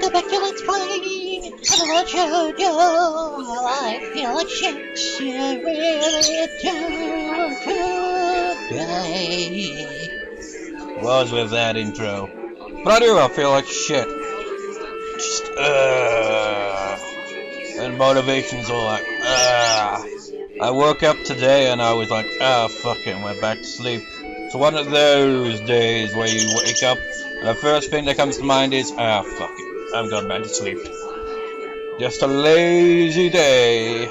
welcome back to Let's Play Katawa Shoujo. I feel like shit, I really do today. Was with that intro. But I feel like shit. Just, and motivation's all like, I woke up today and I was like, fuck it, and went back to sleep. It's one of those days where you wake up and the first thing that comes to mind is, fuck it, I'm going back to sleep. Just a lazy day.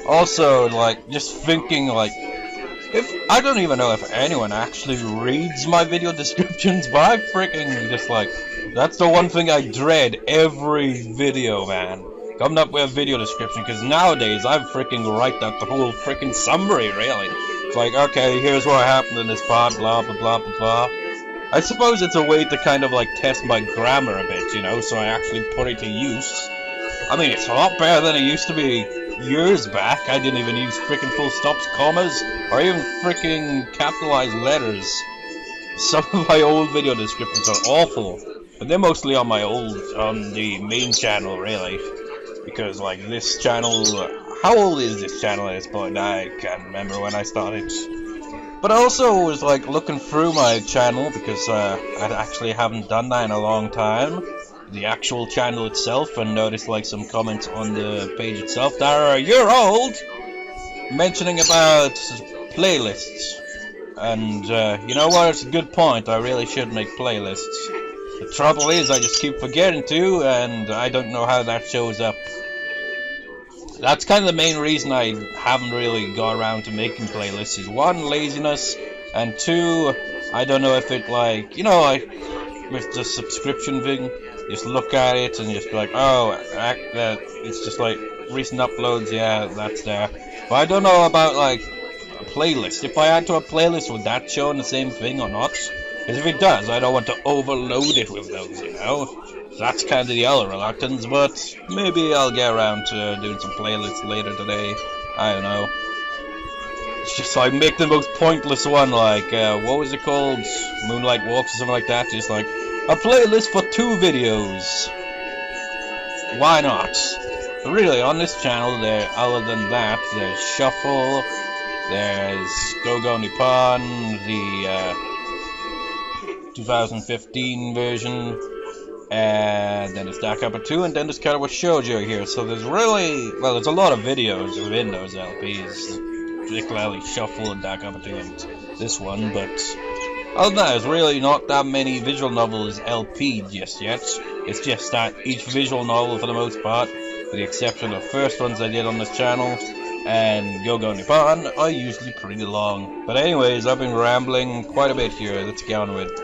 Also, like, just thinking, like, I don't even know if anyone actually reads my video descriptions, but I freaking just, like, that's the one thing I dread every video, man. Coming up with a video description, because nowadays I freaking write out the whole freaking summary, really. It's like, okay, here's what happened in this part, blah, blah, blah, blah, blah. I suppose it's a way to kind of, like, test my grammar a bit, you know, so I actually put it to use. I mean, it's a lot better than it used to be years back. I didn't even use freaking full stops, commas, or even freaking capitalized letters. Some of my old video descriptions are awful, but they're mostly on the main channel, really. Because, like, this channel, how old is this channel at this point? I can't remember when I started. But I also was, like, looking through my channel, because I actually haven't done that in a long time. The actual channel itself, and noticed, like, some comments on the page itself that are a year old, mentioning about playlists. And, you know what, it's a good point, I really should make playlists. The trouble is, I just keep forgetting to, and I don't know how that shows up. That's kind of the main reason I haven't really got around to making playlists, is one, laziness, and two, I don't know if it, like, you know, like, with the subscription thing, just look at it and just be like, oh, it's just like, recent uploads, yeah, that's there. But I don't know about, like, a playlist. If I add to a playlist, would that show the same thing or not? Because if it does, I don't want to overload it with those, you know? So that's kind of the other reluctance, but maybe I'll get around to doing some playlists later today. I don't know. It's just like, make the most pointless one, like, what was it called? Moonlight Walks or something like that, just like, a playlist for 2 videos. Why not? But really, on this channel, other than that, there's Shuffle, there's Go Nippon, the 2015 version, and then there's Dark Upper 2, and then there's Katawa Shoujo here. So there's really, well, there's a lot of videos within those LPs, particularly Shuffle and Dark Upper 2 and this one, but other than that, there's really not that many visual novels LP just yet. It's just that each visual novel, for the most part, with the exception of the first ones I did on this channel, and Go Nippon, are usually pretty long. But anyways, I've been rambling quite a bit here. Let's get on with it.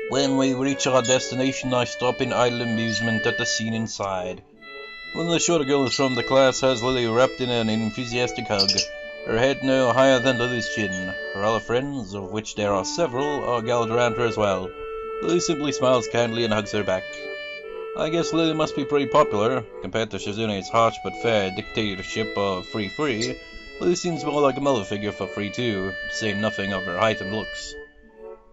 When we reach our destination, I stop in idle amusement at the scene inside. One of the shorter girls from the class has Lily wrapped in an enthusiastic hug. Her head no higher than Lily's chin. Her other friends, of which there are several, are gathered around her as well. Lily simply smiles kindly and hugs her back. I guess Lily must be pretty popular. Compared to Shizune's harsh but fair dictatorship of free, Lily seems more like a mother figure for free too, to say nothing of her height and looks.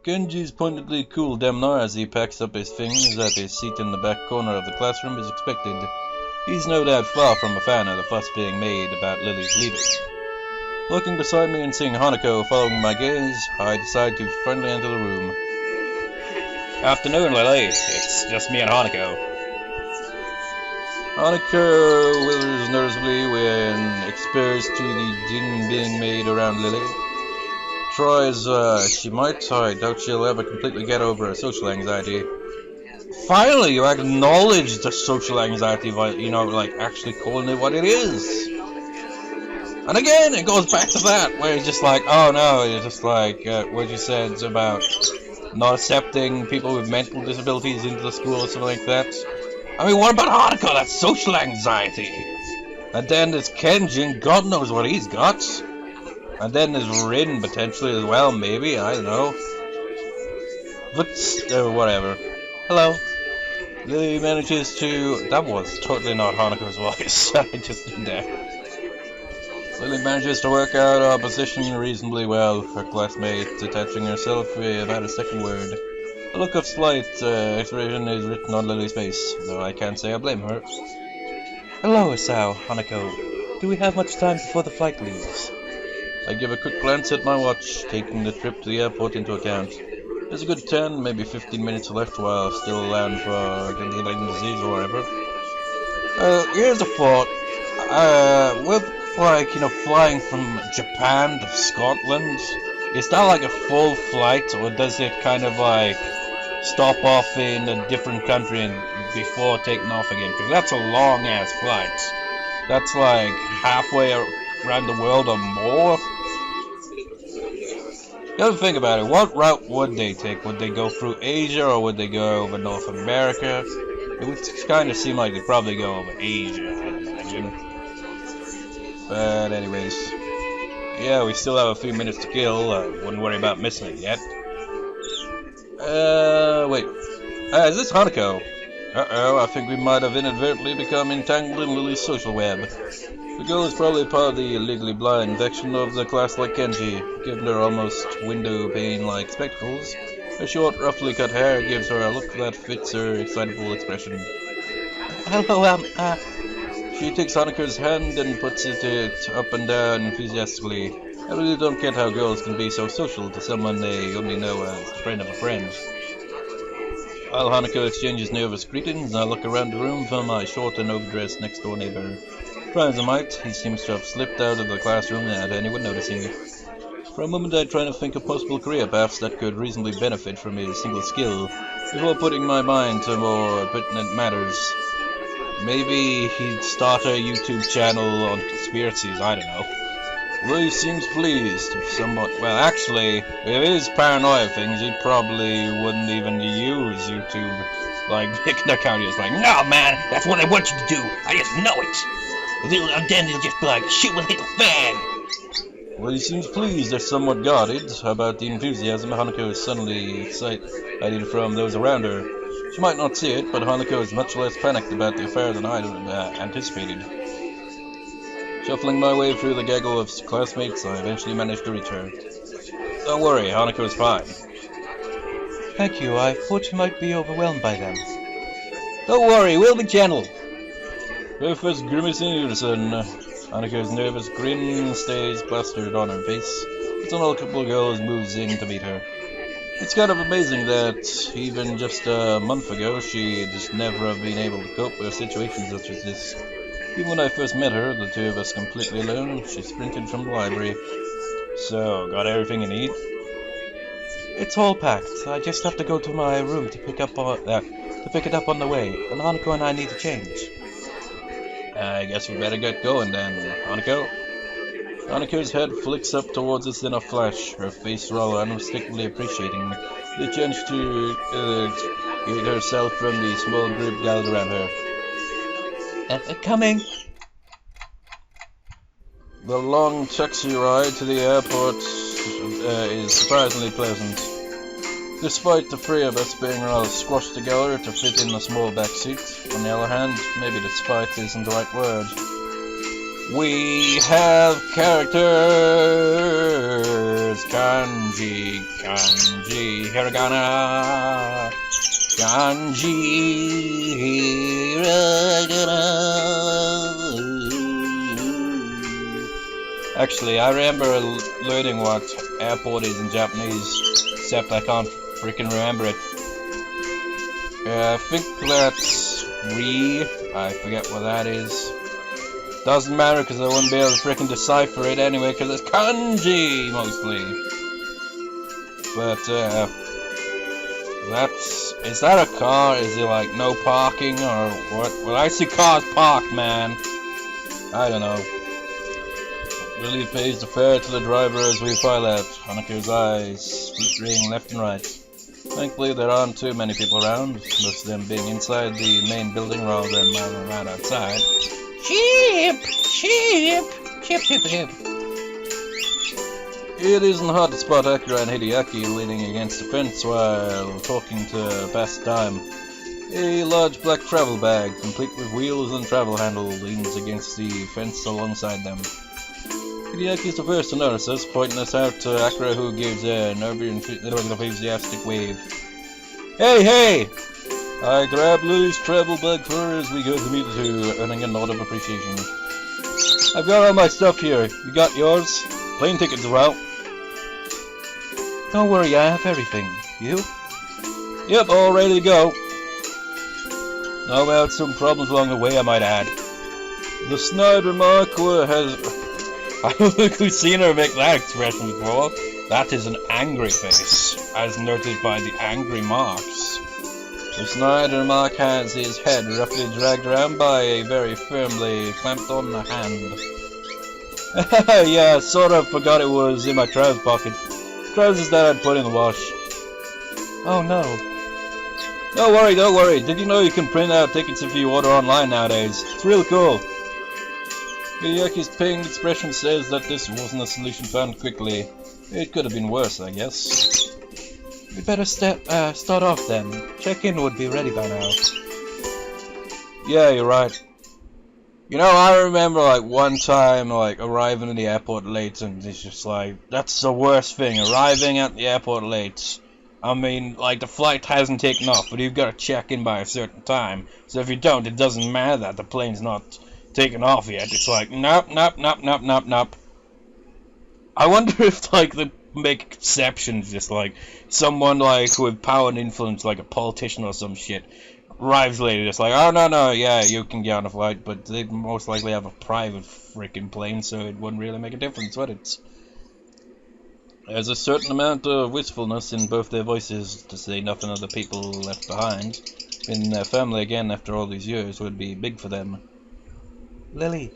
Genji's pointedly cool demeanor as he packs up his things at his seat in the back corner of the classroom is expected. He's no doubt far from a fan of the fuss being made about Lily's leaving. Looking beside me and seeing Hanako following my gaze, I decide to friendly enter the room. Afternoon, Lily. It's just me and Hanako. Hanako withers nervously when exposed to the din being made around Lily. Try as she might, I doubt she'll ever completely get over her social anxiety. Finally, you acknowledge the social anxiety by, you know, like, actually calling it what it is. And again, it goes back to that, where it's just like, oh no, it's just like, what you said about not accepting people with mental disabilities into the school or something like that. I mean, what about Hanako? That's social anxiety. And then there's Kenji, and God knows what he's got. And then there's Rin, potentially, as well, maybe, I don't know. But, whatever. Hello. Lily manages to... That was totally not Hanako's voice. I just did that. Lily manages to work out our position reasonably well, her classmate detaching herself without a second word. A look of slight expression is written on Lily's face, though I can't say I blame her. Hello, Hisao, Hanako. Do we have much time before the flight leaves? I give a quick glance at my watch, taking the trip to the airport into account. There's a good 10, maybe 15 minutes left while still land for getting disease or whatever. Here's a thought. With, flying from Japan to Scotland, is that like a full flight, or does it kind of like stop off in a different country and before taking off again? Because that's a long-ass flight. That's like halfway around the world or more. You have to think about it. What route would they take? Would they go through Asia or would they go over North America? It would kind of seem like they'd probably go over Asia, I'd imagine. But anyways, yeah, we still have a few minutes to kill. Wouldn't worry about missing it yet. Wait. Is this Hanako? Uh-oh, I think we might have inadvertently become entangled in Lily's social web. The girl is probably part of the legally blind section of the class like Kenji, giving her almost window pane-like spectacles. Her short, roughly cut hair gives her a look that fits her excitable expression. Hello, She takes Hanako's hand and puts it up and down enthusiastically. I really don't get how girls can be so social to someone they only know as a friend of a friend. While Hanako exchanges nervous greetings, I look around the room for my short and overdressed next-door neighbor. Try as I might, he seems to have slipped out of the classroom without anyone noticing. For a moment I try to think of possible career paths that could reasonably benefit from his single skill, before putting my mind to more pertinent matters. Maybe he'd start a YouTube channel on conspiracies, I don't know. Well, he seems pleased, somewhat. Well, actually, with his paranoia things, he probably wouldn't even use YouTube. Like, making an account, he's like, no, man, that's what I want you to do. I just know it. And then he'll just be like, shit will hit the fan. Well, he seems pleased or somewhat guarded about the enthusiasm Hanako is suddenly excited from those around her. She might not see it, but Hanako is much less panicked about the affair than I anticipated. Shuffling my way through the gaggle of classmates, I eventually managed to reach her. Don't worry, Hanako is fine. Thank you, I thought you might be overwhelmed by them. Don't worry, we'll be gentle. Both of us grimace in unison. Hanako's nervous grin stays plastered on her face, as another couple of girls moves in to meet her. It's kind of amazing that even just a month ago she'd just never have been able to cope with situations such as this. Even when I first met her, the two of us completely alone, she sprinted from the library. So, got everything you need? It's all packed. I just have to go to my room to pick it up on the way, and Hanako and I need to change. I guess we better get going then, Hanako. Hanako's head flicks up towards us in a flash, her face rather unmistakably appreciating the chance to get herself from the small group gathered around her. Coming! The long taxi ride to the airport is surprisingly pleasant. Despite the three of us being rather squashed together to fit in the small back seat, on the other hand, maybe despite isn't the right word. We have characters! Kanji, hiragana, kanji, hiragana. Actually, I remember learning what airport is in Japanese, except I can't freaking remember it. I think that's Ri. I forget what that is. Doesn't matter because I wouldn't be able to freaking decipher it anyway because it's kanji mostly. But is that a car? Is it like no parking or what? Well, I see cars parked, man. I don't know. Lily pays the fare to the driver as we file out. Hanako's eyes flickering left and right. Thankfully, there aren't too many people around, most of them being inside the main building rather than milling around outside. Chip! Chip! Chip, chip, chip. It isn't hard to spot Akira and Hideaki leaning against the fence while talking to pass the time. A large black travel bag, complete with wheels and travel handle, leans against the fence alongside them. Hideaki is the first to notice us, pointing us out to Akira, who gives an enthusiastic wave. Hey, hey! I grab Lily's travel bag for her as we go to Mutou, earning a nod of appreciation. I've got all my stuff here. You got yours? Plane tickets as well. Don't worry, I have everything. You? Yep, all ready to go. Now we had some problems along the way, I might add. The snide remark has... I don't think we've seen her make that expression before. That is an angry face, as noted by the angry marks. The snide remark has his head roughly dragged around by a very firmly clamped on hand. Yeah, sort of forgot it was in my trousers pocket. Trousers that I'd put in the wash. Oh no. Don't worry, don't worry. Did you know you can print out tickets if you order online nowadays? It's really cool. Hideaki's pained expression says that this wasn't a solution found quickly. It could have been worse, I guess. We better start off then. Check-in would be ready by now. Yeah, you're right. You know, I remember like one time like arriving at the airport late, and it's just like, that's the worst thing, arriving at the airport late. I mean, like, the flight hasn't taken off, but you've got to check in by a certain time. So if you don't, it doesn't matter that the plane's not taken off yet. It's like, nope, nope, nope, nope, nope, nope. I wonder if, like, they make exceptions, just like, someone, like, with power and influence, like a politician or some shit, arrives later, just like, oh, no, yeah, you can get on a flight, but they'd most likely have a private freaking plane, so it wouldn't really make a difference, would it? There's a certain amount of wistfulness in both their voices, to say nothing of the people left behind. Being their family again after all these years would be big for them. Lily.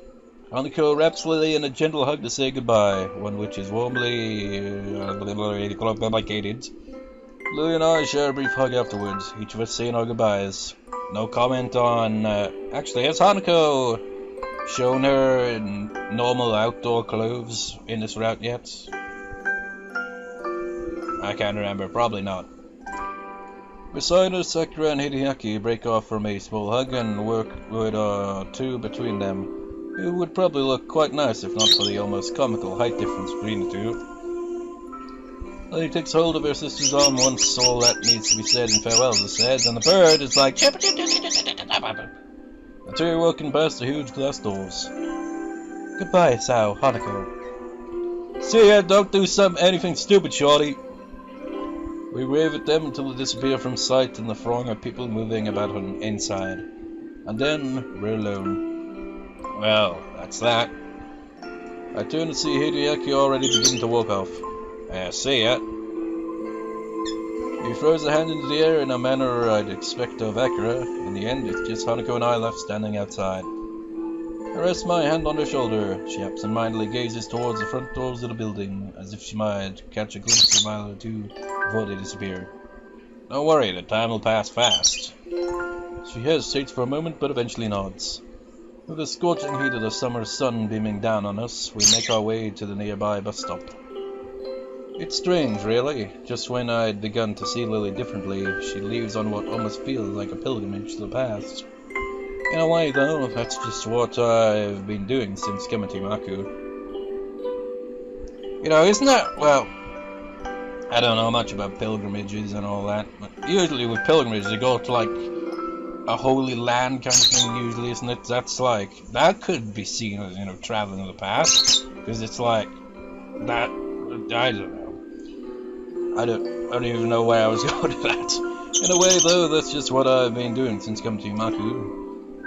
Hanako wraps Lily in a gentle hug to say goodbye, one which is warmly complicated. Lily and I share a brief hug afterwards, each of us saying our goodbyes. No comment on... actually, has Hanako shown her in normal outdoor clothes in this route yet? I can't remember, probably not. Beside us, Akira and Hideaki break off from a small hug and work with two between them. It would probably look quite nice if not for the almost comical height difference between the two. Lily takes hold of her sister's arm once all that needs to be said and farewells are said, and the bird is like chip. The two are walking past the huge glass doors. Goodbye, Hisao, Hanako. See ya, don't do anything stupid, shorty. We wave at them until they disappear from sight in the throng of people moving about inside. And then we're alone. Well, that's that. I turn to see Hideaki already beginning to walk off. See ya. He throws a hand into the air in a manner I'd expect of Akira. In the end, it's just Hanako and I left standing outside. I rest my hand on her shoulder. She absentmindedly gazes towards the front doors of the building, as if she might catch a glimpse of a mile or two before they disappear. Don't worry, the time will pass fast. She hesitates for a moment, but eventually nods. With the scorching heat of the summer sun beaming down on us, we make our way to the nearby bus stop. It's strange, really. Just when I'd begun to see Lily differently, she leaves on what almost feels like a pilgrimage to the past. In a way, though, that's just what I've been doing since coming to Maku. You know, isn't that, well, I don't know much about pilgrimages and all that, but usually with pilgrimages, you go to, like, a holy land kind of thing, usually, isn't it? That's like, that could be seen as, you know, traveling to the past, because it's like, that, I don't know. I don't even know where I was going with that. In a way, though, that's just what I've been doing since coming to Maku.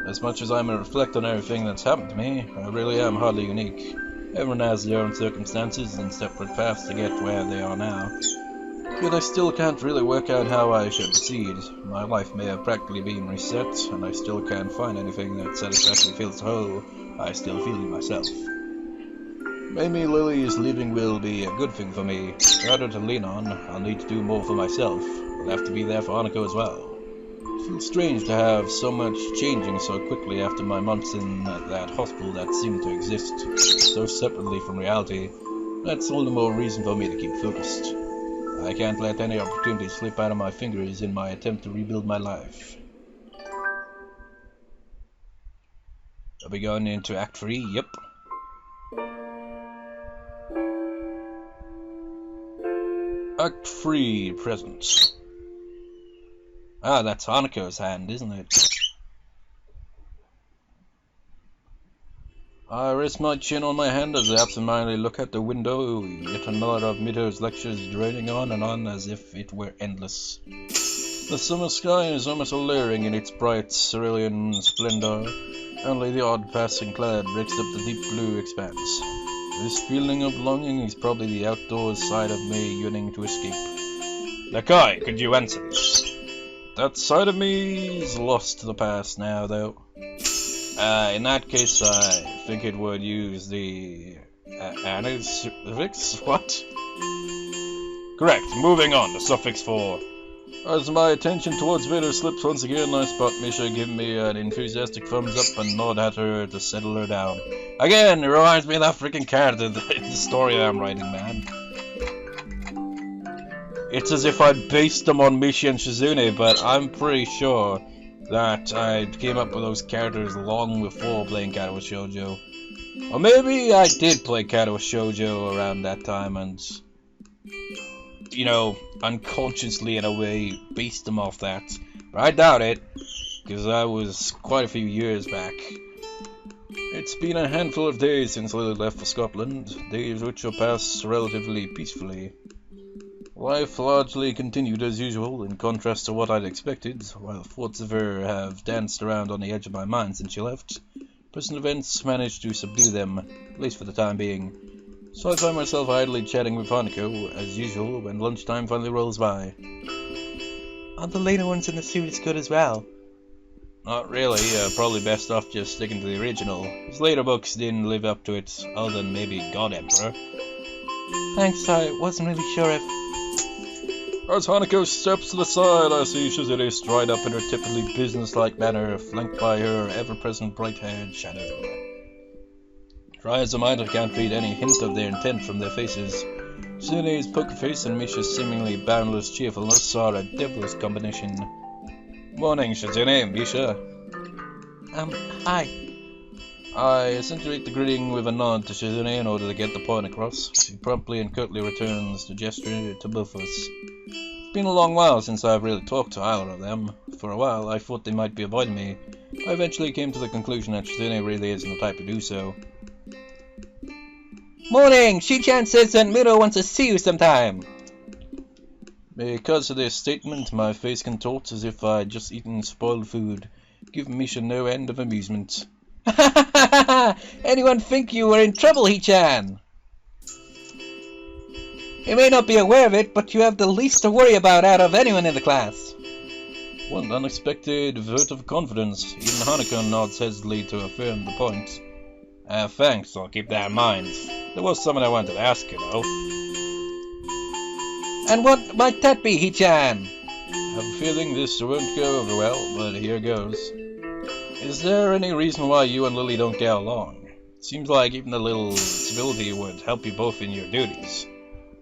As much as I may reflect on everything that's happened to me, I really am hardly unique. Everyone has their own circumstances and separate paths to get where they are now. Yet I still can't really work out how I should proceed. My life may have practically been reset, and I still can't find anything that satisfactorily fills the hole I still feel in myself. Maybe Lily's leaving will be a good thing for me. Rather to lean on, I'll need to do more for myself. I'll have to be there for Hanako as well. It feels strange to have so much changing so quickly after my months in that hospital that seemed to exist so separately from reality. That's all the more reason for me to keep focused. I can't let any opportunity slip out of my fingers in my attempt to rebuild my life. Are we going into Act 3? Yep. Act 3, present. Ah, that's Hanako's hand, isn't it? I rest my chin on my hand as I absentmindedly look out the window, yet another of Mutou's lectures droning on and on as if it were endless. The summer sky is almost alluring in its bright cerulean splendor. Only the odd passing cloud breaks up the deep blue expanse. This feeling of longing is probably the outdoors side of me yearning to escape. Nakai, could you answer this? That side of me is lost to the past now, though. In that case, I think it would use the suffix. What? Correct. Moving on. The suffix for. As my attention towards Vader slips once again, I spot Misha give me an enthusiastic thumbs up and nod at her to settle her down. Again, it reminds me of that freaking character in the story I'm writing, man. It's as if I based them on Mishi and Shizune, but I'm pretty sure that I came up with those characters long before playing Katawa Shoujo. Or maybe I did play Katawa Shoujo around that time and, you know, unconsciously in a way based them off that. But I doubt it, because that was quite a few years back. It's been a handful of days since Lily left for Scotland, days which will pass relatively peacefully. Life largely continued as usual, in contrast to what I'd expected, while thoughts of her have danced around on the edge of my mind since she left. Present events managed to subdue them, at least for the time being. So I find myself idly chatting with Hanako, as usual, when lunchtime finally rolls by. Aren't the later ones in the suit as good as well? Not really, probably best off just sticking to the original. His later books didn't live up to it, other than maybe God Emperor. Thanks, I wasn't really sure if... As Hanako steps to the side, I see Shizune stride up in her typically business-like manner, flanked by her ever-present bright-haired shadow. Try as I might, I can't read any hint of their intent from their faces. Shizune's poker face and Misha's seemingly boundless cheerfulness are a devilish combination. Morning, Shizune, Misha. Hi. I accentuate the greeting with a nod to Shizune in order to get the point across. She promptly and curtly returns the gesture to both of us. It's been a long while since I've really talked to either of them. For a while, I thought they might be avoiding me. I eventually came to the conclusion that Shizune really isn't the type to do so. Morning! Shi-chan says that Mutou wants to see you sometime. Because of this statement, my face contorts as if I'd just eaten spoiled food, giving Misha no end of amusement. Anyone think you were in trouble, Hi-chan? You may not be aware of it, but you have the least to worry about out of anyone in the class. One unexpected vote of confidence. Even Hanako nods hesitantly to affirm the point. Thanks, I'll keep that in mind. There was something I wanted to ask you, though. And what might that be, Hi-chan? I have a feeling this won't go over well, but here goes. Is there any reason why you and Lily don't get along? It seems like even a little civility would help you both in your duties.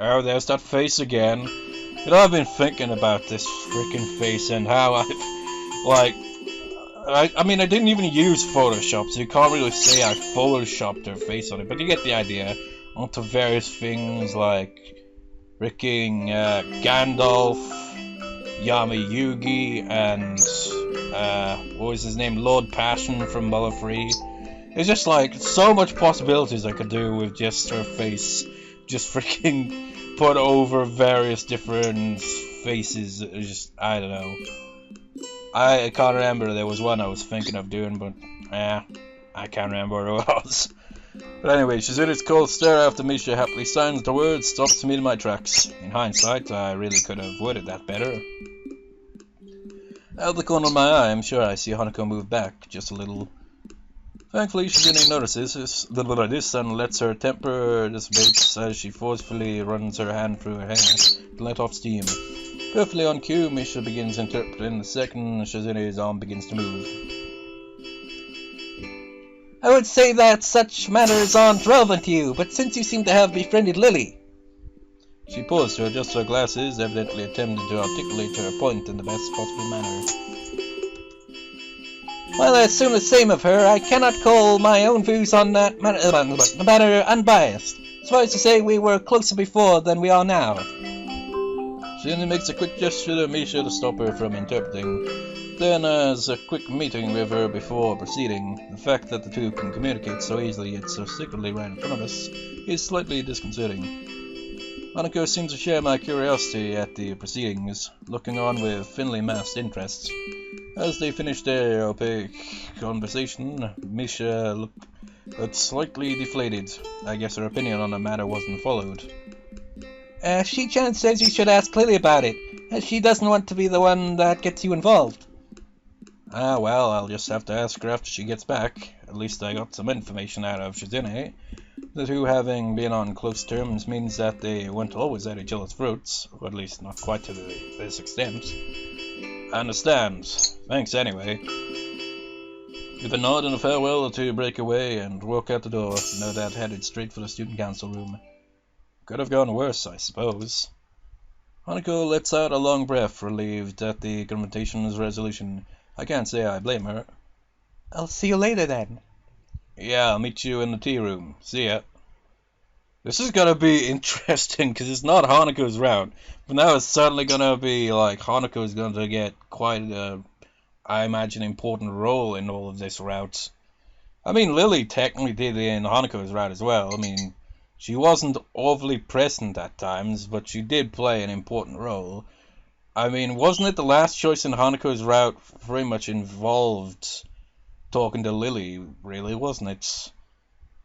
Oh, there's that face again. You know, I've been thinking about this freaking face and how I mean, I didn't even use Photoshop, so you can't really say I photoshopped her face on it, but you get the idea. Onto various things like freaking Gandalf, Yami Yugi, and what was his name? Lord Passion from Muller Free. There's just like so much possibilities I could do with just her face. Just freaking put over various different faces. Just, I don't know. I can't remember. There was one I was thinking of doing, but I can't remember what it was. But anyway, Shizune's cold stare after Misha happily signs the words stops me in my tracks. In hindsight, I really could have worded that better. Out of the corner of my eye, I'm sure I see Hanako move back just a little. Thankfully, Shizune notices this and lets her temper dissipate as she forcefully runs her hand through her hair to let off steam. Perfectly on cue, Misha begins interpreting the second Shizune's arm begins to move. I would say that such matters aren't relevant to you, but since you seem to have befriended Lily... She paused to adjust her glasses, evidently attempting to articulate her point in the best possible manner. While I assume the same of her, I cannot call my own views on that matter unbiased. Suffice to say, we were closer before than we are now. Shizune makes a quick gesture to Misha to stop her from interpreting, then has a quick meeting with her before proceeding. The fact that the two can communicate so easily yet so secretly right in front of us is slightly disconcerting. Hanako seems to share my curiosity at the proceedings, looking on with thinly masked interest. As they finish their opaque conversation, Misha looked slightly deflated. I guess her opinion on the matter wasn't followed. Shi-chan says you should ask Lily about it, as she doesn't want to be the one that gets you involved. Ah, well, I'll just have to ask her after she gets back. At least I got some information out of Shizune. The two having been on close terms means that they weren't always at each other's throats, or at least not quite to this extent. I understand. Thanks anyway. With a nod and a farewell, the two break away and walk out the door, no doubt headed straight for the student council room. Could have gone worse, I suppose. Hanako lets out a long breath, relieved at the confrontation's resolution. I can't say I blame her. I'll see you later then. Yeah, I'll meet you in the tea room. See ya. This is gonna be interesting, because it's not Hanako's route. But now it's certainly gonna be like Hanako's gonna get quite a, I imagine, important role in all of this route. I mean, Lily technically did in Hanako's route as well. I mean, she wasn't overly present at times, but she did play an important role. I mean, wasn't it the last choice in Hanako's route very much involved talking to Lily, really, wasn't it?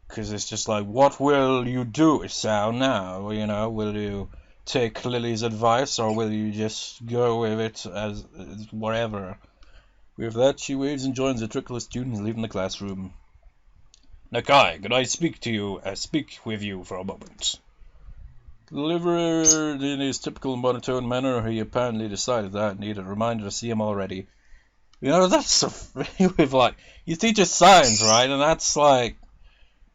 Because it's just like, what will you do, Hisao, now? You know, will you take Lily's advice, or will you just go with it as whatever? With that, she waves and joins the trickle of students leaving the classroom. Nakai, could I speak with you for a moment? Delivered in his typical monotone manner, he apparently decided that I needed a reminder to see him already. You know, that's the thing with, like, you teach us science, right? And that's like,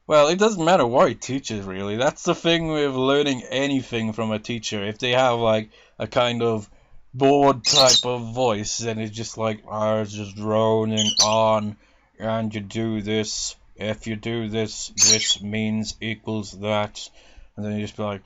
well, it doesn't matter what he teaches, really. That's the thing with learning anything from a teacher. If they have, like, a kind of bored type of voice, then it's just like, it's just droning on, and you do this. If you do this, this means equals that. And then you just be like,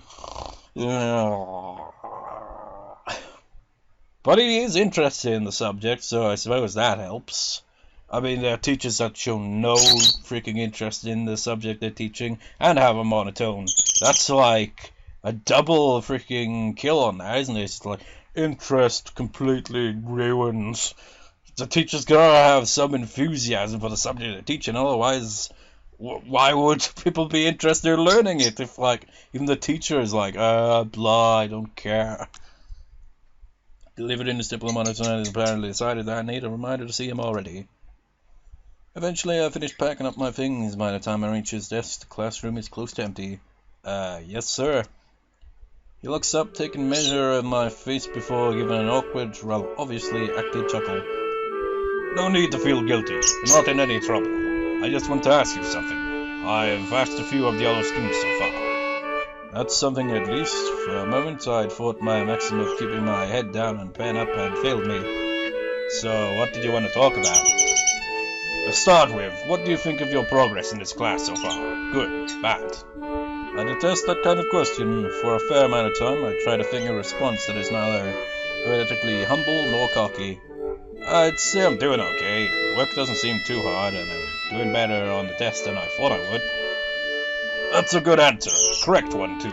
but he is interested in the subject, so I suppose that helps. I mean, there are teachers that show no freaking interest in the subject they're teaching and have a monotone. That's like a double freaking kill on that, isn't it? It's like, interest completely ruins. The teacher's gotta have some enthusiasm for the subject they're teaching, otherwise, why would people be interested in learning it if, like, even the teacher is like, blah, I don't care. Delivered in his typical monotone, and apparently decided that I need a reminder to see him already. Eventually, I finished packing up my things. By the time I reach his desk, the classroom is close to empty. Yes, sir. He looks up, taking measure of my face before giving an awkward, rather obviously acted chuckle. No need to feel guilty. You're not in any trouble. I just want to ask you something. I've asked a few of the other students so far. That's something at least. For a moment I'd thought my maxim of keeping my head down and pen up had failed me. So, what did you want to talk about? To start with, what do you think of your progress in this class so far? Good? Bad? I detest that kind of question. For a fair amount of time I try to think a response that is neither politically humble nor cocky. I'd say I'm doing okay. Work doesn't seem too hard, and I'm doing better on the test than I thought I would. That's a good answer. Correct one, too.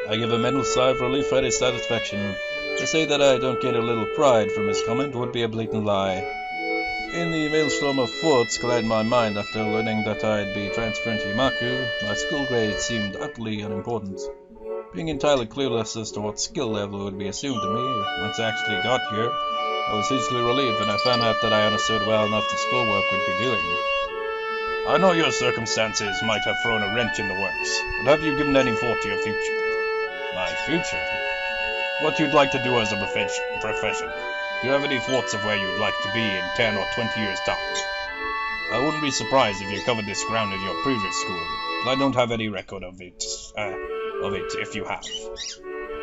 I give a mental sigh of relief at his satisfaction. To say that I don't get a little pride from his comment would be a blatant lie. In the maelstrom of thoughts colliding my mind after learning that I'd be transferring to Himaku, my school grade seemed utterly unimportant. Being entirely clueless as to what skill level would be assumed of me, once I actually got here, I was hugely relieved when I found out that I understood well enough the schoolwork we'd be doing. I know your circumstances might have thrown a wrench in the works, but have you given any thought to your future? My future? What you'd like to do as a profession? Do you have any thoughts of where you'd like to be in 10 or 20 years' time? I wouldn't be surprised if you covered this ground in your previous school, but I don't have any record of it if you have.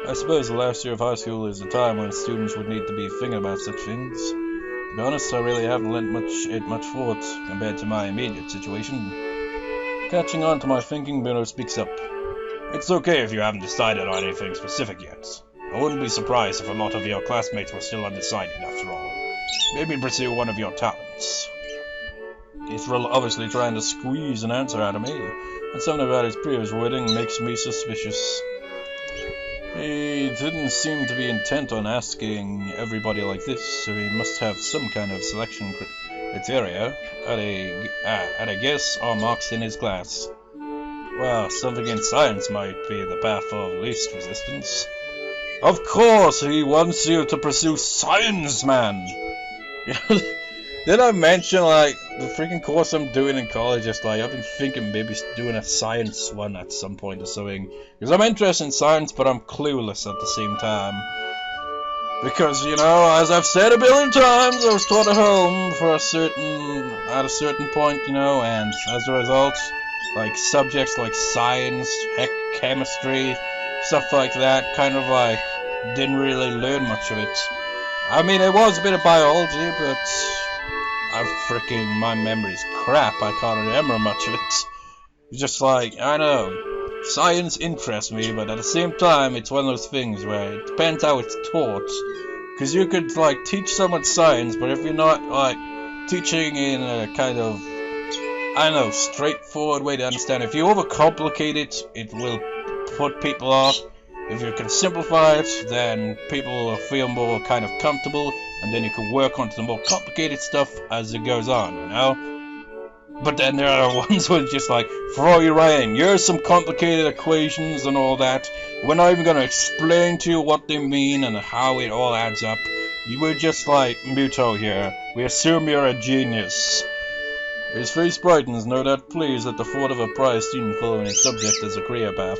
I suppose the last year of high school is the time when students would need to be thinking about such things. To be honest, I really haven't lent much thought compared to my immediate situation. Catching on to my thinking, Bruno speaks up. It's okay if you haven't decided on anything specific yet. I wouldn't be surprised if a lot of your classmates were still undecided after all. Maybe pursue one of your talents. He's obviously trying to squeeze an answer out of me, and something about his previous wording makes me suspicious. He didn't seem to be intent on asking everybody like this, so he must have some kind of selection criteria. At a guess, are marks in his class. Well, something in science might be the path of least resistance. Of course, he wants you to pursue science, man! Did I mention, like, the freaking course I'm doing in college? Just like, I've been thinking maybe doing a science one at some point or something. Because I'm interested in science, but I'm clueless at the same time. Because, you know, as I've said a billion times, I was taught at home at a certain point, you know, and as a result, like, subjects like science, heck, chemistry, stuff like that, kind of like, didn't really learn much of it. I mean, it was a bit of biology, but my memory's crap. I can't remember much of it. It's just like, I know, science interests me, but at the same time, it's one of those things where it depends how it's taught. Because you could, like, teach someone science, but if you're not, like, teaching in a kind of, I don't know, straightforward way to understand, if you overcomplicate it, it will put people off. If you can simplify it, then people will feel more kind of comfortable, and then you can work onto the more complicated stuff as it goes on, you know? But then there are ones where it's just like, throw you right in. Here's some complicated equations and all that. We're not even going to explain to you what they mean and how it all adds up. You were just like Mutou here. We assume you're a genius. His face brightens, no doubt pleased at the thought of a prize student following his subject as a career path.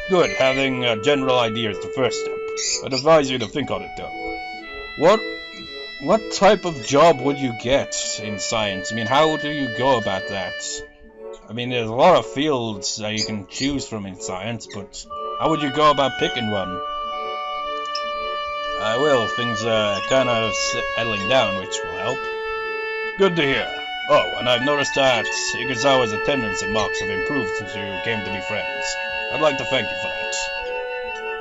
Good, having a general idea is the first step. I'd advise you to think on it, though. What type of job would you get in science? I mean, how do you go about that? I mean, there's a lot of fields that you can choose from in science, but how would you go about picking one? Things are kind of settling down, which will help. Good to hear. Oh, and I've noticed that Iguzawa's attendance and marks have improved since you came to be friends. I'd like to thank you for that.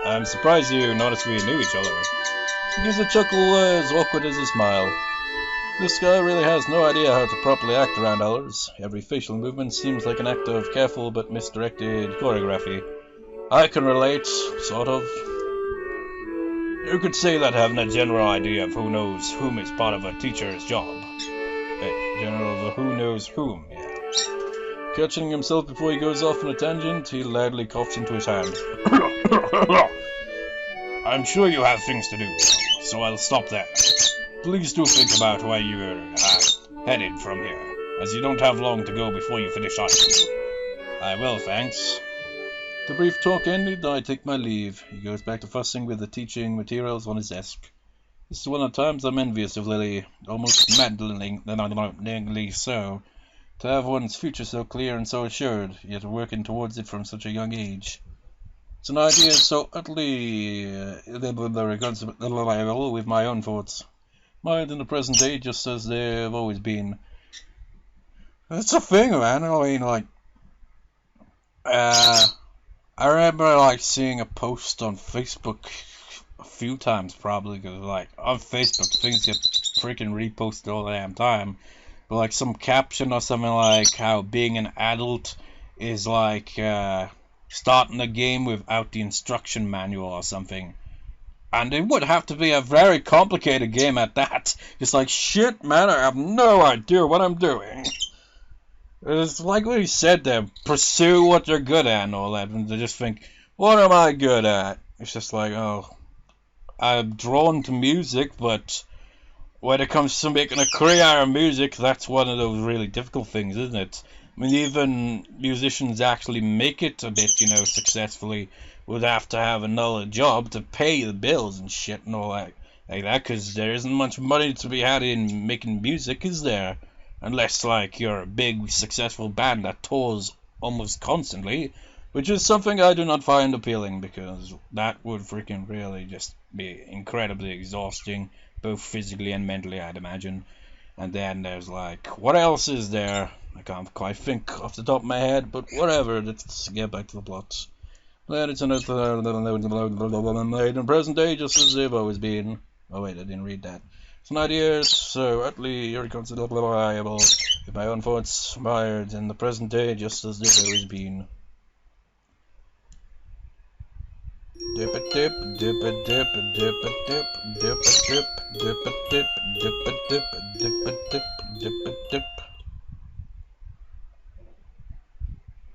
I'm surprised you noticed we knew each other. He gives a chuckle as awkward as a smile. This guy really has no idea how to properly act around others. Every facial movement seems like an act of careful but misdirected choreography. I can relate, sort of. You could say that having a general idea of who knows whom is part of a teacher's job. General of who knows whom, yeah. Catching himself before he goes off on a tangent, he loudly coughs into his hand. I'm sure you have things to do, so I'll stop there. Please do think about where you're headed from here, as you don't have long to go before you finish high school. I will, thanks. The brief talk ended, I take my leave. He goes back to fussing with the teaching materials on his desk. This is one of the times I'm envious of Lily, almost maddeningly so. To have one's future so clear and so assured, yet working towards it from such a young age. It's an idea so utterly irreconcilable with my own thoughts. Mine in the present day, just as they have always been. That's the thing, man. I mean, like, I remember, like, seeing a post on Facebook a few times, probably, because, like, on Facebook, things get freaking reposted all the damn time. But, like, some caption or something like how being an adult is like starting a game without the instruction manual or something. And it would have to be a very complicated game at that. It's like, shit, man, I have no idea what I'm doing. It's like what he said there, pursue what you're good at and all that. And they just think, what am I good at? It's just like, oh, I'm drawn to music, but when it comes to making a career in music, that's one of those really difficult things, isn't it? I mean, even musicians actually make it a bit, you know, successfully would have to have another job to pay the bills and shit and all that, like that, because there isn't much money to be had in making music, is there? Unless, like, you're a big, successful band that tours almost constantly, which is something I do not find appealing, because that would freaking really just be incredibly exhausting, both physically and mentally, I'd imagine. And then there's, like, what else is there? I can't quite think off the top of my head, but whatever, let's get back to the plot. That it's an made in present day just as they've always been. Oh wait, I didn't read that. It's not yet so utterly irreconcilable with my own thoughts mired in the present day just as they've always been. Dip a dip, dip a dip, dip a dip, dip a dip, dip a dip, dip a dip, dip a dip, dip a dip.